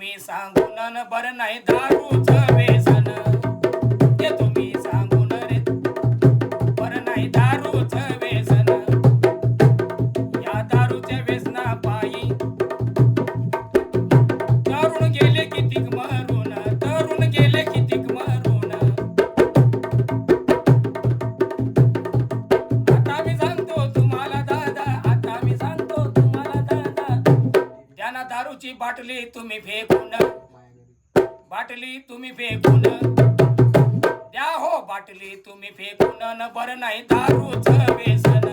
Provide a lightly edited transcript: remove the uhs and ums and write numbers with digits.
तुम्ही सांगून न बर नाही दारूच व्यसन हे तुम्ही सांगून रे बर नाही दारूच व्यसन या दारूच्या व्यसना पायी तरुण गेले कितीक मरून तरुण गेले कितीक मरून आता मी सांगतो तुम्हाला दादा आता मी सांगतो तुम्हाला दादा त्यांना दारूची बाटली तुम्ही फेकून बाटली तुम्ही फेकून द्या हो बाटली तुम्ही फेकून न बर नाही दारूच व्यसन